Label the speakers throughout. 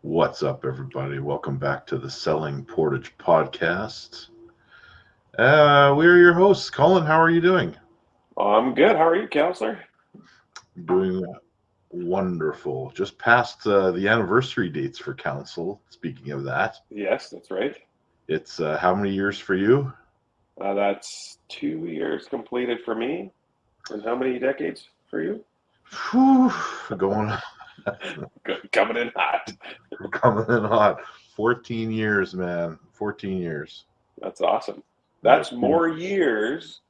Speaker 1: What's up, everybody? Welcome back to the Selling Portage Podcast. We're your hosts. Colin, how are you doing?
Speaker 2: I'm good. How are you, counselor?
Speaker 1: Doing wonderful. Just passed the anniversary dates for council. Speaking of that,
Speaker 2: Yes, that's right.
Speaker 1: it's how many years for you?
Speaker 2: That's 2 years completed for me. And how many decades for you?
Speaker 1: Whew, going
Speaker 2: Coming in hot.
Speaker 1: coming in hot. 14 years, man. 14 years.
Speaker 2: That's awesome.
Speaker 1: Yeah,
Speaker 2: That's more years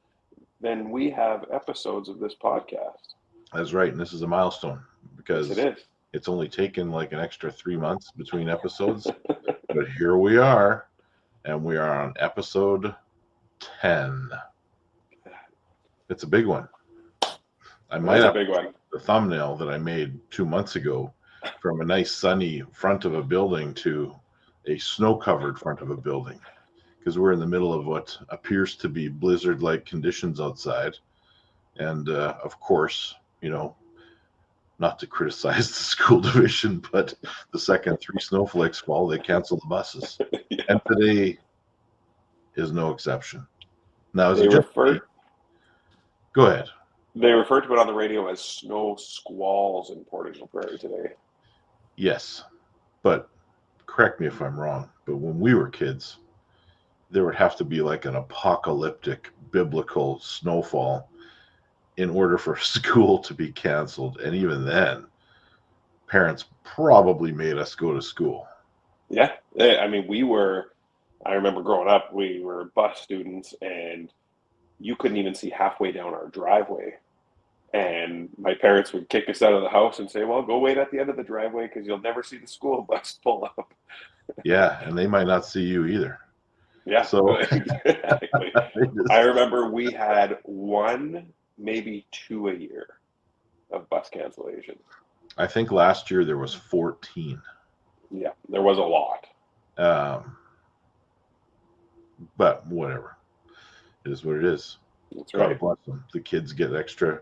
Speaker 2: than we have episodes of this podcast.
Speaker 1: that's right. And this is a milestone
Speaker 2: Yes, it
Speaker 1: because
Speaker 2: is.
Speaker 1: it's only taken like an extra 3 months between episodes. But here we are, and we are on episode 10. It's a big one. I
Speaker 2: It
Speaker 1: might
Speaker 2: is a
Speaker 1: have
Speaker 2: big one.
Speaker 1: the thumbnail that I made 2 months ago from a nice sunny front of a building to a snow-covered front of a building because we're in the middle of what appears to be blizzard-like conditions outside. And of course, not to criticize the school division, but the second 3 snowflakes fall, they cancel the buses.
Speaker 2: Yeah.
Speaker 1: And today is no exception. Now, is
Speaker 2: They
Speaker 1: it just me?
Speaker 2: refer
Speaker 1: Go ahead.
Speaker 2: they refer to it on the radio as snow squalls in Portage la Prairie today.
Speaker 1: Yes, but correct me if I'm wrong, but when we were kids, there would have to be like an apocalyptic biblical snowfall in order for school to be canceled. And even then, parents probably made us go to school.
Speaker 2: Yeah. I mean, I remember growing up, we were bus students and you couldn't even see halfway down our driveway. And my parents would kick us out of the house and say, well, go wait at the end of the driveway because you'll never see the school bus pull up.
Speaker 1: Yeah, and they might not see you either.
Speaker 2: Yeah,
Speaker 1: So
Speaker 2: exactly. I remember we had one, maybe two a year of bus cancellation.
Speaker 1: I think last year there was 14.
Speaker 2: Yeah, there was a lot.
Speaker 1: Um, but whatever. It is what it is.
Speaker 2: That's
Speaker 1: God
Speaker 2: right.
Speaker 1: bless them. The kids get extra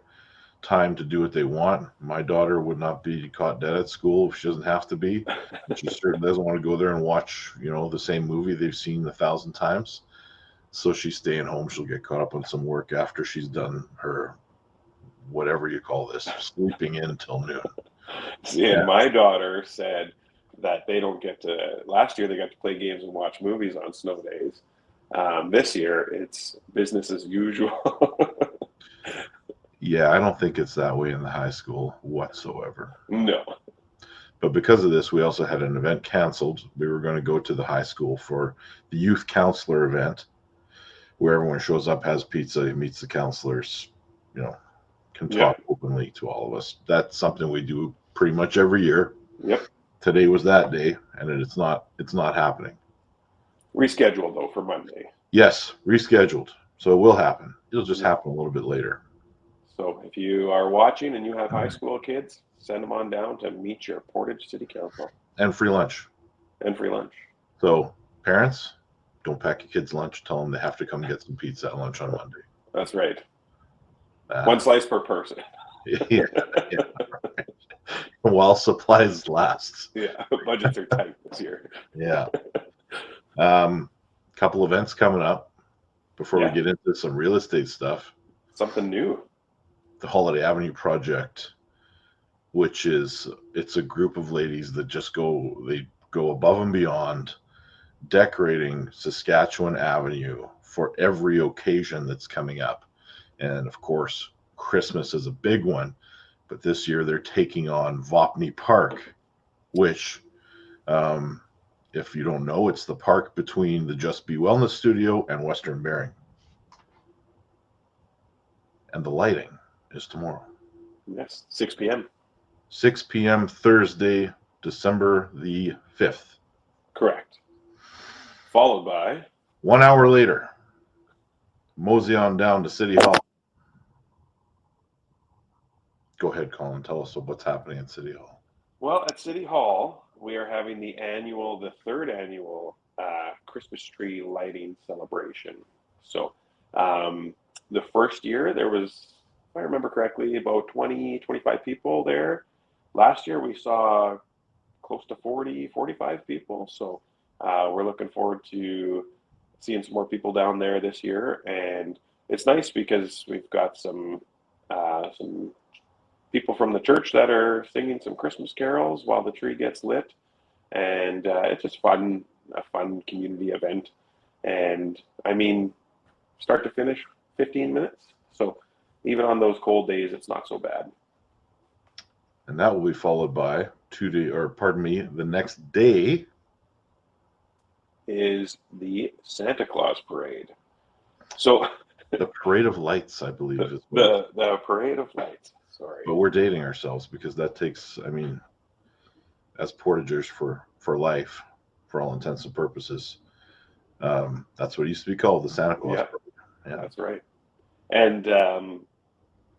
Speaker 1: time to do what they want. My daughter would not be caught dead at school if she doesn't have to be. And she certainly doesn't want to go there and watch, the same movie they've seen 1,000 times. So she's staying home. She'll get caught up on some work after she's done her whatever you call this, sleeping in until noon.
Speaker 2: See, and my daughter said that they don't get to, last year they got to play games and watch movies on snow days. This year it's business as usual.
Speaker 1: Yeah, I don't think it's that way in the high school whatsoever.
Speaker 2: No.
Speaker 1: But because of this, we also had an event canceled. We were going to go to the high school for the youth counselor event where everyone shows up, has pizza, meets the counselors, can talk openly to all of us. That's something we do pretty much every year.
Speaker 2: Yep.
Speaker 1: Today was that day, and it's not happening.
Speaker 2: Rescheduled though for Monday.
Speaker 1: Yes, rescheduled. So it will happen. It'll just happen a little bit later.
Speaker 2: So if you are watching and you have high school kids, send them on down to meet your Portage City Council.
Speaker 1: And free lunch.
Speaker 2: And free lunch.
Speaker 1: So parents, don't pack your kids' lunch. Tell them they have to come get some pizza at lunch on Monday.
Speaker 2: That's right. One slice per person.
Speaker 1: Yeah, right. While supplies last.
Speaker 2: Yeah, budgets are tight this year.
Speaker 1: Yeah. Couple events coming up before we get into some real estate stuff.
Speaker 2: Something new.
Speaker 1: The Holiday Avenue project, which it's a group of ladies that just go above and beyond decorating Saskatchewan Avenue for every occasion that's coming up. And of course, Christmas is a big one, but this year they're taking on Vopney Park, which, if you don't know, it's the park between the Just Be Wellness Studio and Western Bearing. And the lighting is tomorrow.
Speaker 2: Yes, 6 p.m.
Speaker 1: 6 p.m. Thursday, December the 5th.
Speaker 2: Correct. Followed by
Speaker 1: 1 hour later, mosey on down to City Hall. Go ahead, Colin. Tell us what's happening at City Hall.
Speaker 2: Well, at City Hall, we are having the third annual Christmas tree lighting celebration. So the first year there was, if I remember correctly, about 20, 25 people there. Last year we saw close to 40, 45 people. So we're looking forward to seeing some more people down there this year. And it's nice because we've got some people from the church that are singing some Christmas carols while the tree gets lit. And it's just a fun community event. And I mean, start to finish, 15 minutes. So even on those cold days, it's not so bad.
Speaker 1: And that will be followed by the next day
Speaker 2: is the Santa Claus parade. So
Speaker 1: the Parade of Lights, I believe, is
Speaker 2: the Parade of Lights. Sorry,
Speaker 1: but we're dating ourselves because that takes, I mean, as Portagers for life, for all intents and purposes. That's what it used to be called, the Santa Claus
Speaker 2: yeah,
Speaker 1: parade. Yeah,
Speaker 2: that's right. And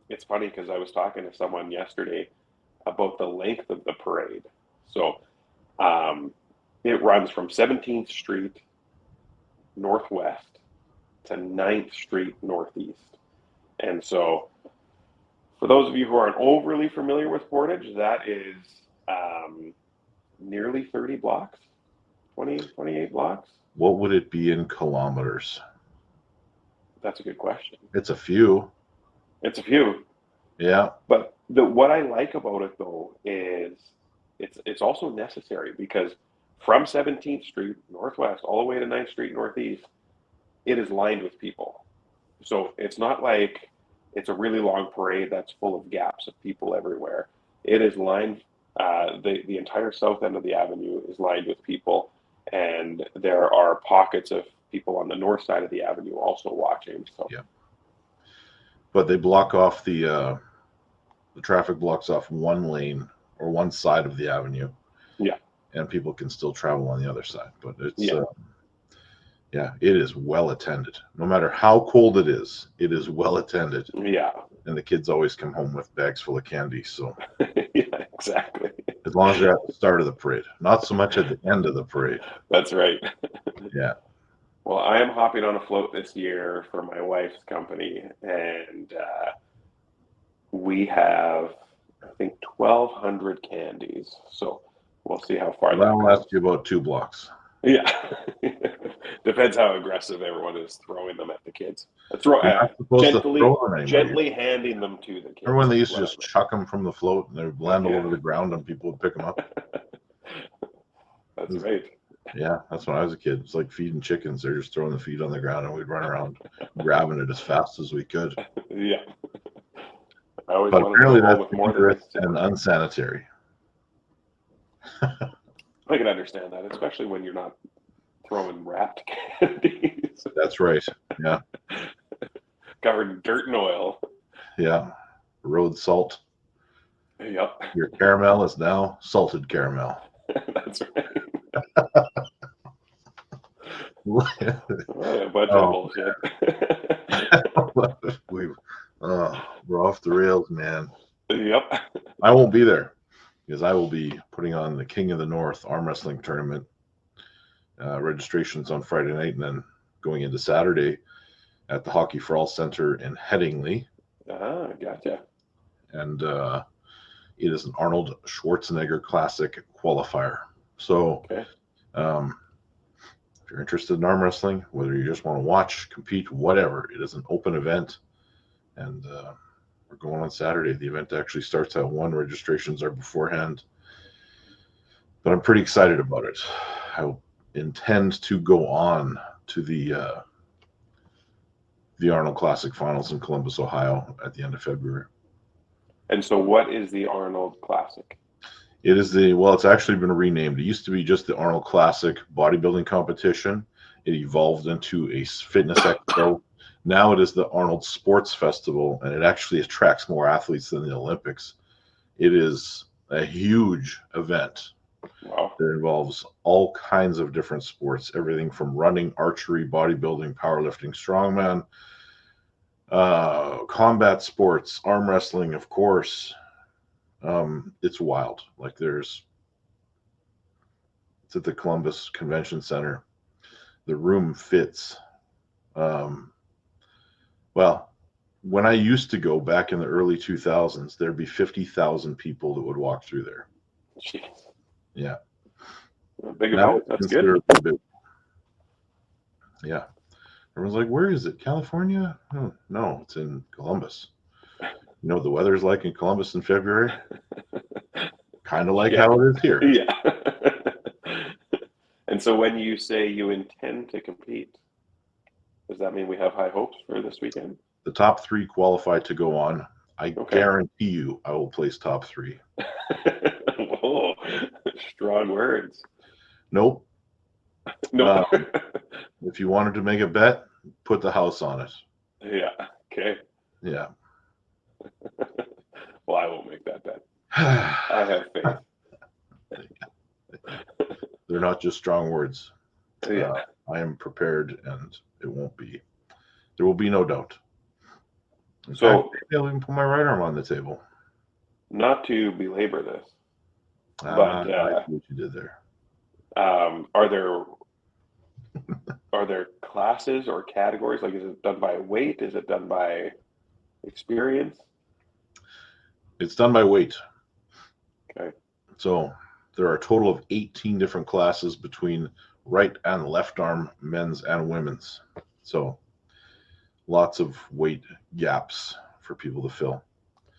Speaker 2: it's funny because I was talking to someone yesterday about the length of the parade. So it runs from 17th Street northwest to 9th Street northeast. And so for those of you who aren't overly familiar with Portage, that is nearly 30 blocks, 28 blocks.
Speaker 1: What would it be in kilometers?
Speaker 2: That's a good question.
Speaker 1: It's a few.
Speaker 2: It's a few.
Speaker 1: Yeah.
Speaker 2: But what I like about it, though, is it's also necessary because from 17th Street Northwest all the way to 9th Street Northeast, it is lined with people. So it's not like it's a really long parade that's full of gaps of people everywhere. It is lined, the entire south end of the avenue is lined with people, and there are pockets of people on the north side of the avenue also watching. So
Speaker 1: yeah. But they block off the traffic blocks off one lane or one side of the avenue.
Speaker 2: Yeah.
Speaker 1: And people can still travel on the other side. But it's it is well attended. No matter how cold it is well attended.
Speaker 2: Yeah.
Speaker 1: And the kids always come home with bags full of candy. So
Speaker 2: yeah, exactly.
Speaker 1: as long as they're at the start of the parade, not so much at the end of the parade.
Speaker 2: That's right.
Speaker 1: Yeah.
Speaker 2: Well, I am hopping on a float this year for my wife's company, and we have, I think, 1,200 candies. So we'll see how far that
Speaker 1: I'll
Speaker 2: goes.
Speaker 1: ask you about 2 blocks.
Speaker 2: Yeah. Depends how aggressive everyone is throwing them at the kids. Gently handing them to the kids.
Speaker 1: Remember when they used to just chuck them from the float and they would land all over the ground and people would pick them up?
Speaker 2: That's right.
Speaker 1: Yeah, that's when I was a kid. It's like feeding chickens. They're just throwing the feed on the ground and we'd run around grabbing it as fast as we could.
Speaker 2: Yeah. But
Speaker 1: apparently that's dangerous and unsanitary.
Speaker 2: I can understand that, especially when you're not throwing wrapped candies.
Speaker 1: That's right. Yeah.
Speaker 2: Covered in dirt and oil.
Speaker 1: Yeah. Road salt.
Speaker 2: Yep.
Speaker 1: Your caramel is now salted caramel.
Speaker 2: That's right. A bunch of bullshit.
Speaker 1: We're off the rails, man.
Speaker 2: Yep.
Speaker 1: I won't be there because I will be putting on the King of the North arm wrestling tournament. Registration's on Friday night and then going into Saturday at the Hockey for All Center in Headingley.
Speaker 2: Gotcha.
Speaker 1: And it is an Arnold Schwarzenegger Classic qualifier. So if you're interested in arm wrestling, whether you just want to watch, compete, whatever, it is an open event. And we're going on Saturday. The event actually starts at 1. Registrations are beforehand. But I'm pretty excited about it. I intend to go on to the Arnold Classic Finals in Columbus, Ohio at the end of February.
Speaker 2: And so what is the Arnold Classic?
Speaker 1: It is it's actually been renamed. It used to be just the Arnold Classic bodybuilding competition. It evolved into a fitness expo. Now it is the Arnold Sports Festival, and it actually attracts more athletes than the Olympics. It is a huge event.
Speaker 2: Wow.
Speaker 1: That involves all kinds of different sports, everything from running, archery, bodybuilding, powerlifting, strongman, combat sports, arm wrestling, of course. It's wild. Like it's at the Columbus Convention Center. The room fits. Well, when I used to go back in the early 2000s, there'd be 50,000 people that would walk through there.
Speaker 2: Jeez.
Speaker 1: Yeah.
Speaker 2: Big
Speaker 1: That
Speaker 2: event.
Speaker 1: was
Speaker 2: That's good.
Speaker 1: considerably big. Yeah. Everyone's like, where is it? California? Oh, no, it's in Columbus. You know what the weather's like in Columbus in February? Kind of like
Speaker 2: Yeah.
Speaker 1: how it is here.
Speaker 2: Yeah. And so when you say you intend to compete, does that mean we have high hopes for this weekend?
Speaker 1: The top 3 qualify to go on. I
Speaker 2: Okay.
Speaker 1: guarantee you I will place top 3.
Speaker 2: Whoa, strong words.
Speaker 1: Nope.
Speaker 2: No.
Speaker 1: If you wanted to make a bet, put the house on it.
Speaker 2: Yeah. Okay.
Speaker 1: Yeah.
Speaker 2: Well, I won't make that bet. I have faith.
Speaker 1: They're not just strong words.
Speaker 2: Yeah.
Speaker 1: I am prepared, and it won't be. There will be no doubt. In
Speaker 2: So,
Speaker 1: fact, maybe I'll even put my right arm on the table.
Speaker 2: not to belabor this, but
Speaker 1: I see what you did there.
Speaker 2: are there classes or categories? Like, is it done by weight? Is it done by experience?
Speaker 1: It's done by weight.
Speaker 2: Okay.
Speaker 1: So there are a total of 18 different classes between right and left arm men's and women's. So lots of weight gaps for people to fill.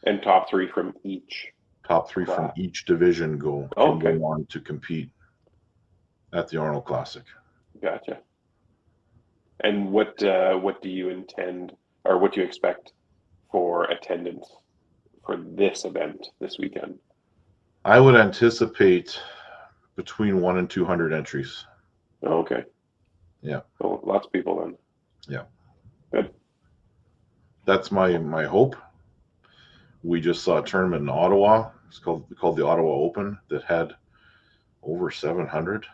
Speaker 2: And top 3 from each.
Speaker 1: Top 3
Speaker 2: Wow.
Speaker 1: from each division go on to compete at the Arnold Classic.
Speaker 2: Gotcha. And what do you intend, or what do you expect for attendance for this event this weekend?
Speaker 1: I would anticipate between 100 and 200 entries.
Speaker 2: Oh, okay.
Speaker 1: Yeah.
Speaker 2: Oh, lots of people then.
Speaker 1: Yeah.
Speaker 2: Good.
Speaker 1: That's my hope. We just saw a tournament in Ottawa. It's called the Ottawa Open that had over 700.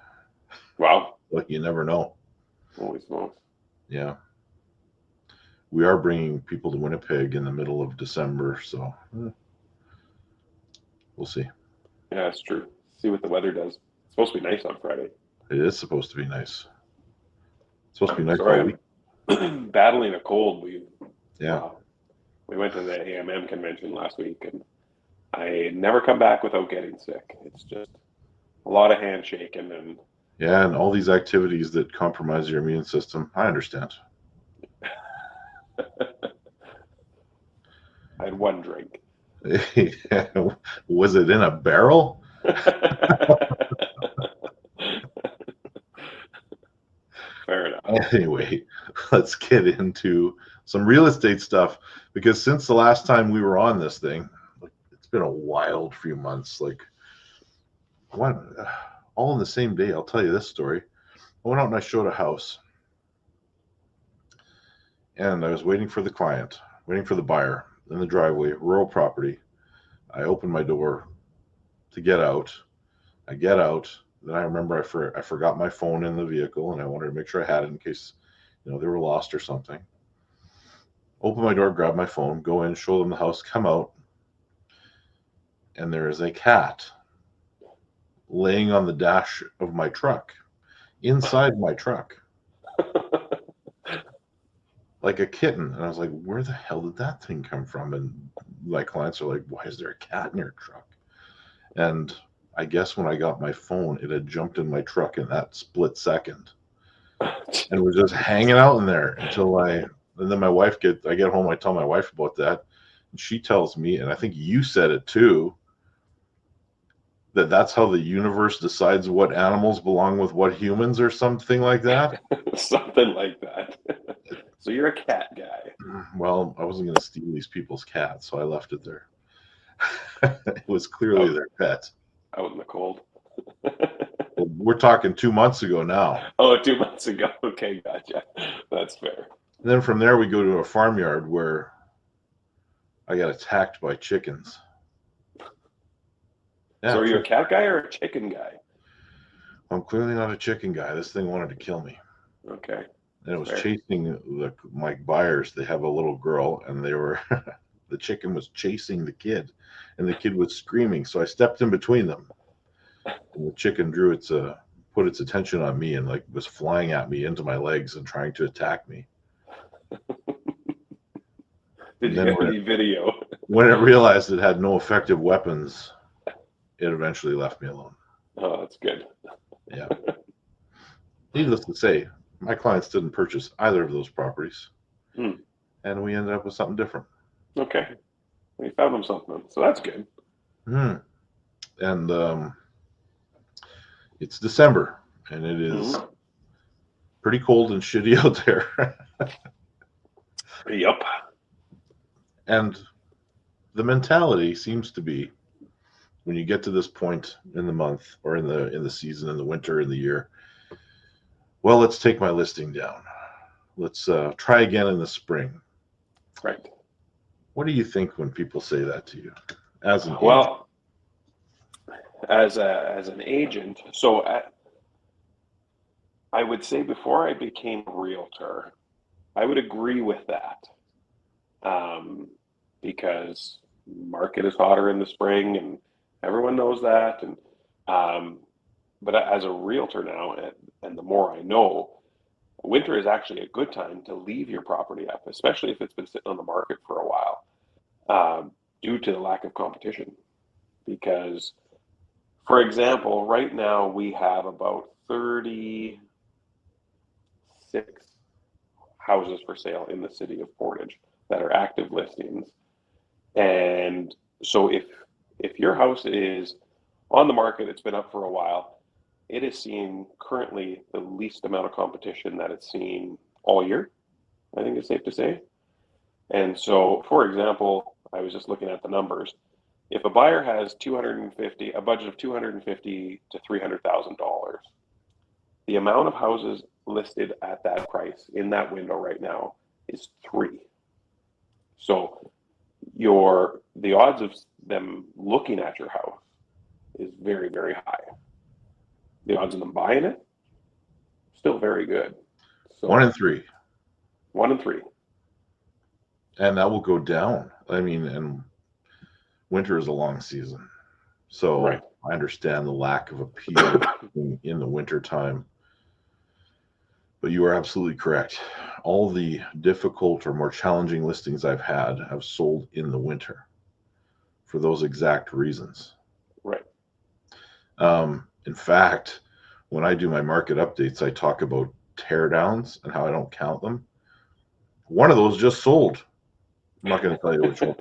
Speaker 2: Wow.
Speaker 1: Like, you never know.
Speaker 2: Holy smokes.
Speaker 1: Yeah. We are bringing people to Winnipeg in the middle of December, so we'll see.
Speaker 2: Yeah, it's true. See what the weather does. It's supposed to be nice on Friday.
Speaker 1: It is supposed to be nice. It's supposed to be nice all
Speaker 2: Sorry,
Speaker 1: week.
Speaker 2: I'm battling a cold. We went to the AMM convention last week, and I never come back without getting sick. It's just a lot of handshaking and
Speaker 1: and all these activities that compromise your immune system. I understand.
Speaker 2: I had one drink.
Speaker 1: Was it in a barrel?
Speaker 2: Fair enough.
Speaker 1: Anyway, let's get into some real estate stuff, because since the last time we were on this thing, it's been a wild few months. Like, all in the same day. I'll tell you this story. I went out and I showed a house, and I was waiting for the client, waiting for the buyer in the driveway, rural property. I opened my door to get out. I get out. Then I remember I forgot my phone in the vehicle, and I wanted to make sure I had it in case, they were lost or something. Open my door, grab my phone, go in, show them the house, come out, and there is a cat laying on the dash of my truck, inside my truck, like a kitten. And I was like, where the hell did that thing come from? And my clients are like, why is there a cat in your truck? And I guess when I got my phone, it had jumped in my truck in that split second and was just hanging out in there and then I get home, I tell my wife about that, and she tells me, and I think you said it too, that's how the universe decides what animals belong with what humans, or something like that.
Speaker 2: Something like that. So you're a cat guy.
Speaker 1: Well, I wasn't going to steal these people's cats, so I left it there. It was clearly their pet.
Speaker 2: Out in the cold.
Speaker 1: Well, we're talking 2 months ago now.
Speaker 2: Oh, 2 months ago. Okay, gotcha. That's fair.
Speaker 1: And then from there, we go to a farmyard where I got attacked by chickens. Yeah,
Speaker 2: so are you a cat guy or a chicken guy?
Speaker 1: I'm clearly not a chicken guy. This thing wanted to kill me.
Speaker 2: Okay.
Speaker 1: And it was chasing my buyers. They have a little girl, and they were the chicken was chasing the kid, and the kid was screaming. So I stepped in between them, and the chicken put its attention on me, and was flying at me into my legs and trying to attack me.
Speaker 2: Did you get any video?
Speaker 1: When it realized it had no effective weapons, it eventually left me alone.
Speaker 2: Oh, that's good.
Speaker 1: Yeah. Needless to say, my clients didn't purchase either of those properties,
Speaker 2: Hmm.
Speaker 1: and we ended up with something different.
Speaker 2: Okay. We found them something, so that's good.
Speaker 1: Hmm. And it's December, and it is
Speaker 2: Hmm.
Speaker 1: pretty cold and shitty out there.
Speaker 2: Yep.
Speaker 1: And the mentality seems to be when you get to this point in the month or in the season, in the winter, in the year, well, let's take my listing down. Let's try again in the spring.
Speaker 2: Right.
Speaker 1: What do you think when people say that to you as an agent?
Speaker 2: Well, as an agent, so I would say before I became a realtor, I would agree with that, um, because market is hotter in the spring, and everyone knows that. And um, but as a realtor now, and the more I know, winter is actually a good time to leave your property up, especially if it's been sitting on the market for a while, due to the lack of competition. Because, for example, right now we have about 36 houses for sale in the city of Portage that are active listings. And so if your house is on the market, it's been up for a while, it is seeing currently the least amount of competition that it's seen all year, I think it's safe to say. And so, for example, I was just looking at the numbers. If a buyer has 250, a budget of 250 to $300,000, the amount of houses listed at that price in that window right now is three. So the odds of them looking at your house is very, very high. The odds of them buying it, still very good.
Speaker 1: One in
Speaker 2: So
Speaker 1: three,
Speaker 2: 1 in 3.
Speaker 1: and that will go down. I mean, and winter is a long season, so
Speaker 2: Right.
Speaker 1: I understand the lack of appeal in the winter time. But you are absolutely correct. All the difficult or more challenging listings I've had have sold in the winter for those exact reasons.
Speaker 2: Right.
Speaker 1: In fact, when I do my market updates, I talk about teardowns and how I don't count them. One of those just sold. I'm not going to tell you which one,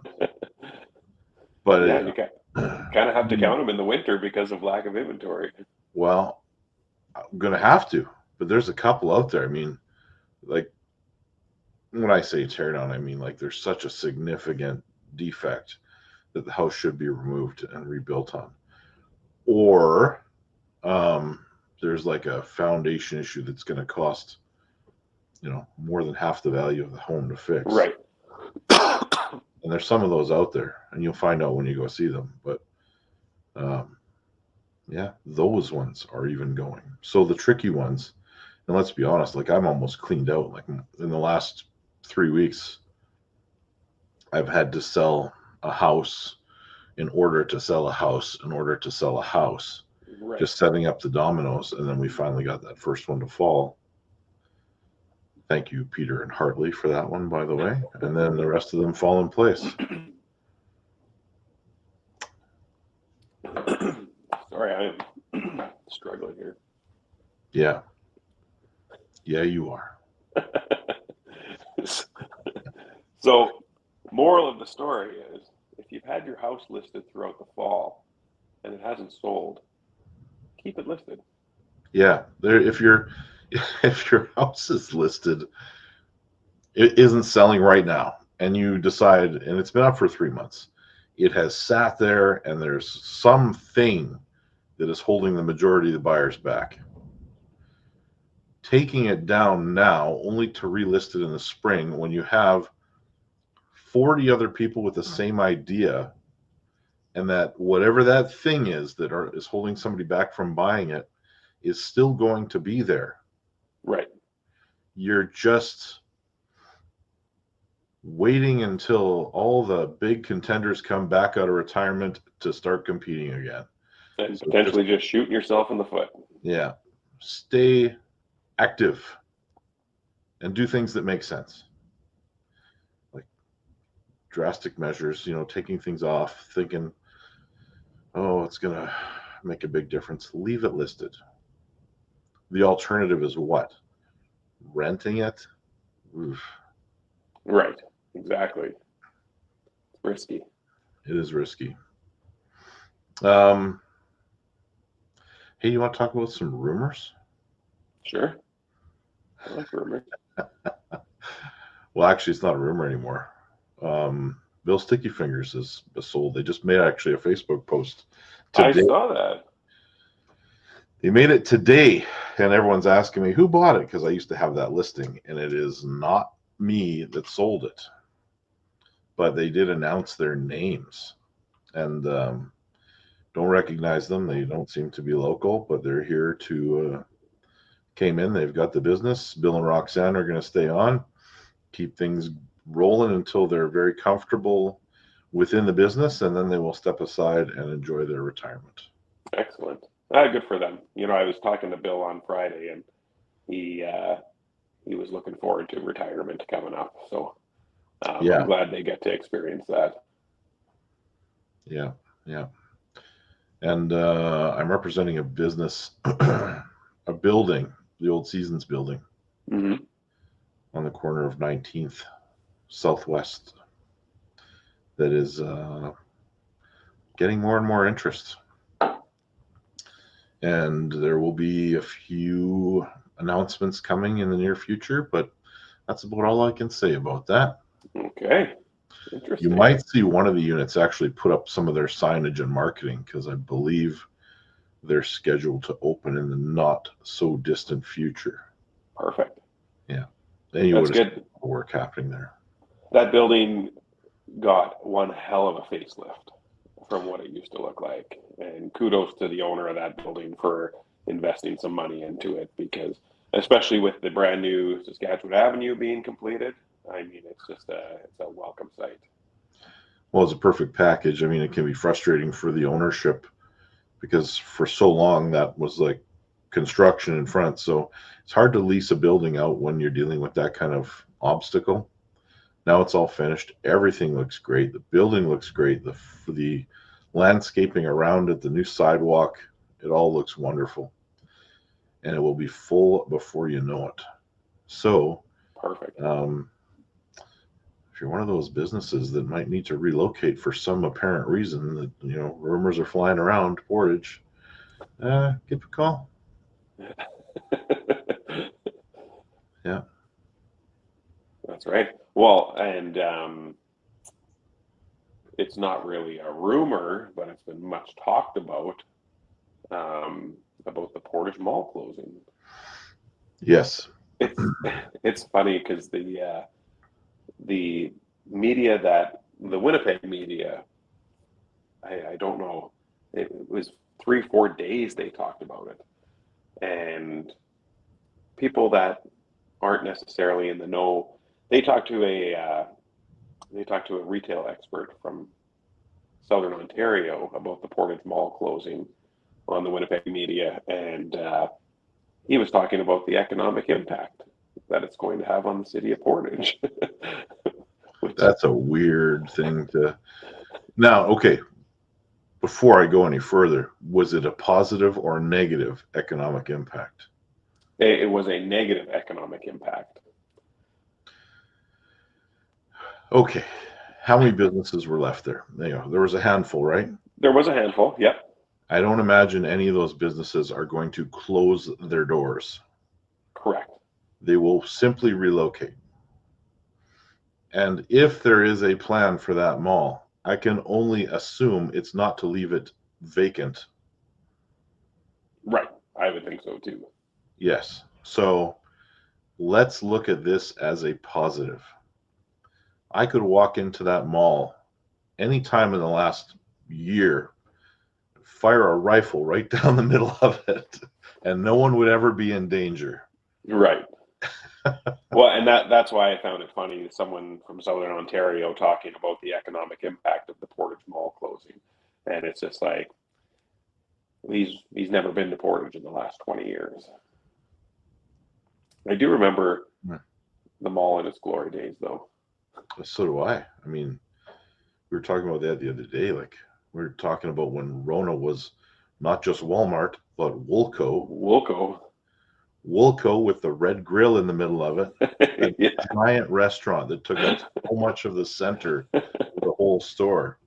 Speaker 1: but
Speaker 2: Yeah, you kind of have to
Speaker 1: the,
Speaker 2: count them in the winter because of lack of inventory.
Speaker 1: well, I'm going to have to. But there's a couple out there. I mean, like when I say teardown, I mean like there's such a significant defect that the house should be removed and rebuilt on, or um, there's like a foundation issue that's going to cost more than half the value of the home to fix.
Speaker 2: Right.
Speaker 1: And there's some of those out there, and you'll find out when you go see them. But um, yeah, those ones are even going. So the tricky ones, and let's be honest, like I'm almost cleaned out. Like in the last 3 weeks, I've had to sell a house in order to sell a house in order to sell a house,
Speaker 2: Right.
Speaker 1: just setting up the dominoes. And then we finally got that first one to fall. Thank you, Peter and Hartley, for that one, by the way. And then the rest of them fall in place.
Speaker 2: Sorry, I am struggling here.
Speaker 1: Yeah. Yeah, you are.
Speaker 2: So, moral of the story is if you've had your house listed throughout the fall and it hasn't sold, keep it listed.
Speaker 1: Yeah. There, if your house is listed, it isn't selling right now, and you decide, and it's been up for 3 months, it has sat there, and there's something that is holding the majority of the buyers back. Taking it down now, only to relist it in the spring when you have 40 other people with the same idea, and that whatever that thing is is holding somebody back from buying it is still going to be there.
Speaker 2: Right.
Speaker 1: You're just waiting until all the big contenders come back out of retirement to start competing again.
Speaker 2: And
Speaker 1: So
Speaker 2: potentially just shooting yourself in the foot.
Speaker 1: yeah, stay active and do things that make sense. Like drastic measures, taking things off, thinking, oh, it's gonna make a big difference. Leave it listed. The alternative is what? Renting it? Oof,
Speaker 2: Right. Exactly. It's risky.
Speaker 1: it is risky. Um, hey, you want to talk about some rumors?
Speaker 2: Sure. I like rumors.
Speaker 1: Well, actually, it's not a rumor anymore. Bill Sticky Fingers is sold. They just made actually a Facebook post
Speaker 2: I
Speaker 1: today.
Speaker 2: saw that.
Speaker 1: They made it today, and everyone's asking me who bought it because I used to have that listing, and it is not me that sold it. But they did announce their names, and don't recognize them. They don't seem to be local, but they're here to came in. They've got the business. Bill and Roxanne are going to stay on, keep things rolling until they're very comfortable within the business, and then they will step aside and enjoy their retirement.
Speaker 2: Excellent. Good for them. I was talking to Bill on Friday, and he was looking forward to retirement coming up. So
Speaker 1: Yeah,
Speaker 2: I'm glad they get to experience that.
Speaker 1: yeah, yeah. And I'm representing a business, a building, the old Seasons building
Speaker 2: Hmm.
Speaker 1: on the corner of 19th Southwest that is getting more and more interest. And there will be a few announcements coming in the near future, but that's about all I can say about that.
Speaker 2: Okay.
Speaker 1: You
Speaker 2: Interesting.
Speaker 1: might see one of the units actually put up some of their signage and marketing because I believe they're scheduled to open in the not so distant future.
Speaker 2: Perfect.
Speaker 1: Yeah. And you
Speaker 2: That's
Speaker 1: would have
Speaker 2: good.
Speaker 1: seen work happening there.
Speaker 2: That building got one hell of a facelift from what it used to look like. And kudos to the owner of that building for investing some money into it because, especially with the brand new Saskatchewan Avenue being completed, I mean, it's a welcome sight.
Speaker 1: Well, it's a perfect package. I mean, it can be frustrating for the ownership because for so long that was like construction in front. So it's hard to lease a building out when you're dealing with that kind of obstacle. Now it's all finished. Everything looks great. The building looks great. The landscaping around it, the new sidewalk, it all looks wonderful. And it will be full before you know it. So,
Speaker 2: Perfect.
Speaker 1: if you're one of those businesses that might need to relocate for some apparent reason that, rumors are flying around Portage, give a call. Yeah.
Speaker 2: That's right. Well, and it's not really a rumor, but it's been much talked about the Portage Mall closing.
Speaker 1: Yes.
Speaker 2: It's it's funny because the media that the Winnipeg media, I don't know, it was 3 4 days they talked about it, and people that aren't necessarily in the know, they talked to a retail expert from Southern Ontario about the Portage Mall closing on the Winnipeg media, and he was talking about the economic impact that it's going to have on the city of Portage. Which,
Speaker 1: That's a weird thing to. Now, okay, before I go any further, was it a positive or negative economic impact?
Speaker 2: it was a negative economic impact.
Speaker 1: Okay. How many businesses were left there? There was a handful, right?
Speaker 2: There was a handful, yep.
Speaker 1: I don't imagine any of those businesses are going to close their doors.
Speaker 2: Correct.
Speaker 1: They will simply relocate. And if there is a plan for that mall, I can only assume it's not to leave it vacant.
Speaker 2: Right. I would think so too.
Speaker 1: Yes. So let's look at this as a positive. I could walk into that mall anytime in the last year, fire a rifle right down the middle of it, and no one would ever be in danger.
Speaker 2: Right. Well, and that's why I found it funny, someone from Southern Ontario talking about the economic impact of the Portage Mall closing. And it's just like he's never been to Portage in the last 20 years. I do remember the mall in its glory days though.
Speaker 1: So do I. I mean, we were talking about that the other day. Like, we were talking about when Rona was not just Walmart, but Woolco.
Speaker 2: Woolco.
Speaker 1: With the red grill in the middle of it. A
Speaker 2: Yeah.
Speaker 1: giant restaurant that took up so much of the center of the whole store.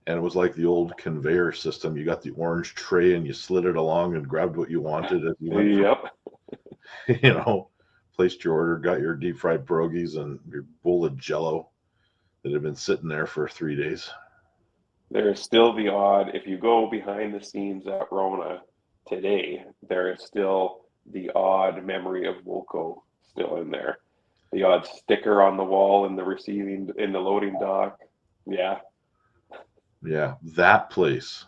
Speaker 1: And it was like the old conveyor system. You got the orange tray and you slid it along and grabbed what you wanted as you went.
Speaker 2: Yep.
Speaker 1: Placed your order, got your deep fried pierogies and your bowl of Jello that had been sitting there for 3 days.
Speaker 2: There is still the odd, if you go behind the scenes at Rona today, there is still the odd memory of Woolco still in there. The odd sticker on the wall in the loading dock. Yeah.
Speaker 1: Yeah, that place.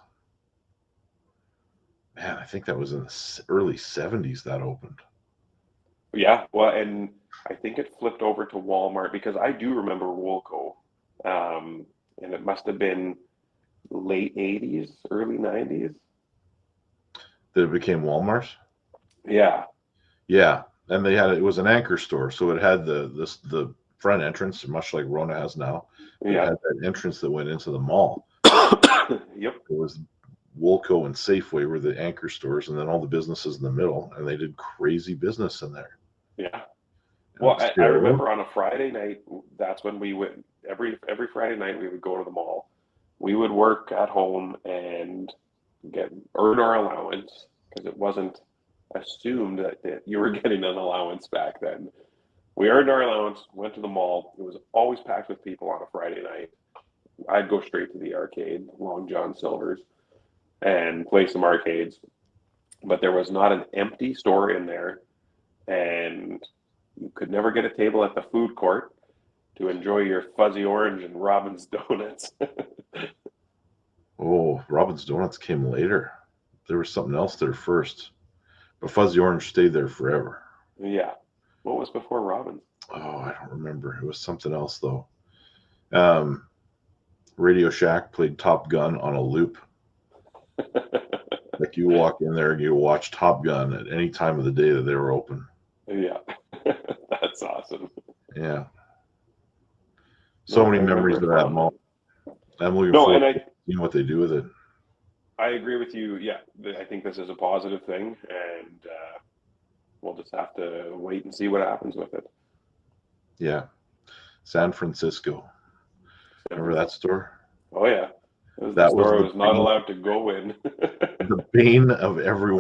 Speaker 1: Man, I think that was in the early 70s that opened.
Speaker 2: Yeah, well, and I think it flipped over to Walmart because I do remember Woolco. And it must have been late 80s, early 90s.
Speaker 1: That it became Walmart?
Speaker 2: Yeah.
Speaker 1: Yeah, and it was an anchor store, so it had the front entrance, much like Rona has now. It
Speaker 2: Yeah.
Speaker 1: had that entrance that went into the mall.
Speaker 2: Yep.
Speaker 1: It was Woolco and Safeway were the anchor stores, and then all the businesses in the middle, and they did crazy business in there.
Speaker 2: Yeah. Well, I remember on a Friday night, that's when we went. Every Friday night, we would go to the mall. We would work at home and earn our allowance because it wasn't assumed that you were getting an allowance back then. We earned our allowance, went to the mall. It was always packed with people on a Friday night. I'd go straight to the arcade, Long John Silver's, and play some arcades. But there was not an empty store in there, and you could never get a table at the food court to enjoy your fuzzy orange and Robin's Donuts.
Speaker 1: Oh, Robin's Donuts came later. There was something else there first. But fuzzy orange stayed there forever.
Speaker 2: Yeah. What was before Robin's?
Speaker 1: Oh, I don't remember. It was something else, though. Radio Shack played Top Gun on a loop. Like you walk in there and you watch Top Gun at any time of the day that they were open.
Speaker 2: Yeah. That's awesome.
Speaker 1: Yeah. So many memories of that mall. I'm looking forward to seeing what they do with it.
Speaker 2: I agree with you. Yeah, I think this is a positive thing, and we'll just have to wait and see what happens with it.
Speaker 1: Yeah. San Francisco. Remember that store?
Speaker 2: Oh, yeah. That was the store I was not allowed to go in.
Speaker 1: The bane of every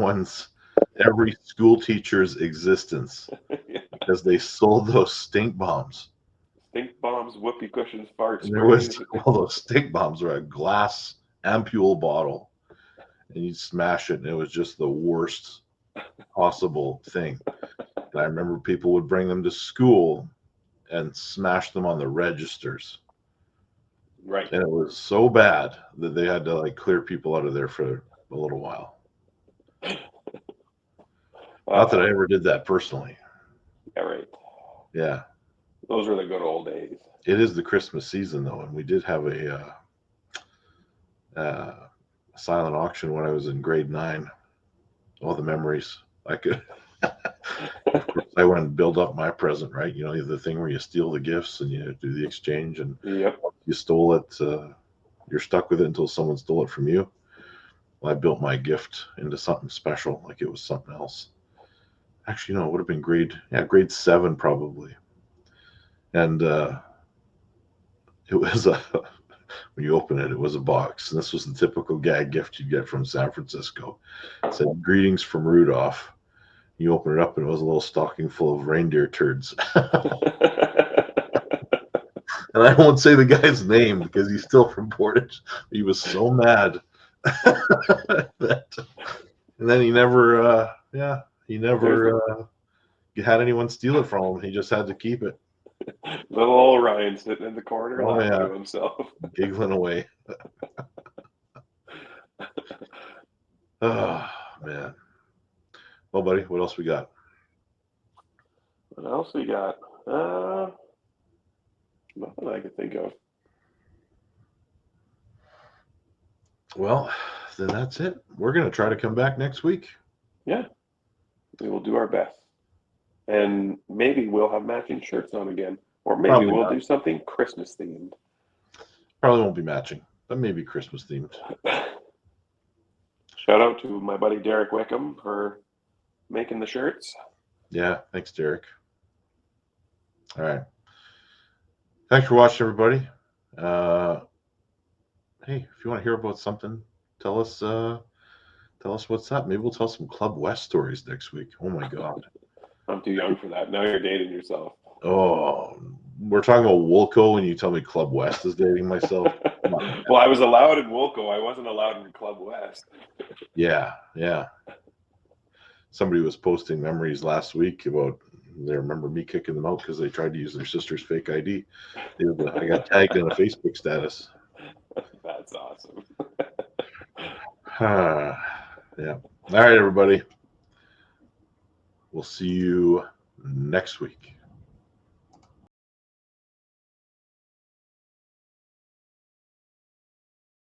Speaker 1: school teacher's existence. Yeah. Because they sold those stink bombs.
Speaker 2: Stink bombs, whoopee cushions, farts.
Speaker 1: And there was all those stink bombs were a glass ampule bottle. And you'd smash it, and it was just the worst possible thing. And I remember people would bring them to school and smash them on the registers.
Speaker 2: Right.
Speaker 1: And it was so bad that they had to clear people out of there for a little while. Not that I ever did that personally.
Speaker 2: Yeah, right.
Speaker 1: Yeah.
Speaker 2: Those were the good old days.
Speaker 1: It is the Christmas season, though, and we did have a silent auction when I was in grade 9. All the memories I could. Of course, I went and build up my present, right? You know, the thing where you steal the gifts and you do the exchange, and
Speaker 2: yep.
Speaker 1: You stole it. You're stuck with it until someone stole it from you. Well, I built my gift into something special, like it was something else. Actually, no, it would have been grade 7 probably. And it was when you open it, it was a box. And this was the typical gag gift you'd get from San Francisco. It said, "Greetings from Rudolph." You open it up and it was a little stocking full of reindeer turds. And I won't say the guy's name because he's still from Portage. He was so mad. And then he never had anyone steal it from him. He just had to keep it.
Speaker 2: Little old Ryan sitting in the corner laughing to himself.
Speaker 1: Giggling away. Oh, man. Well, buddy, what else we got?
Speaker 2: What else we got? Nothing I can think of.
Speaker 1: Well, then that's it. We're going to try to come back next week.
Speaker 2: Yeah. We will do our best. And maybe we'll have matching shirts on again. Or maybe we'll do something Christmas themed.
Speaker 1: Probably won't be matching, but maybe Christmas themed.
Speaker 2: Shout out to my buddy Derek Wickham for making the shirts.
Speaker 1: Yeah, thanks, Derek. All right. Thanks for watching, everybody. Hey, if you want to hear about something, tell us what's up. Maybe we'll tell some Club West stories next week. Oh my God.
Speaker 2: I'm too young for that. Now you're dating yourself.
Speaker 1: Oh, we're talking about Woolco and you tell me Club West is dating myself?
Speaker 2: Well, I was allowed in Woolco. I wasn't allowed in Club West.
Speaker 1: Yeah. Somebody was posting memories last week about they remember me kicking them out because they tried to use their sister's fake ID. I got tagged in a Facebook status.
Speaker 2: That's awesome.
Speaker 1: Yeah. All right, everybody. We'll see you next week.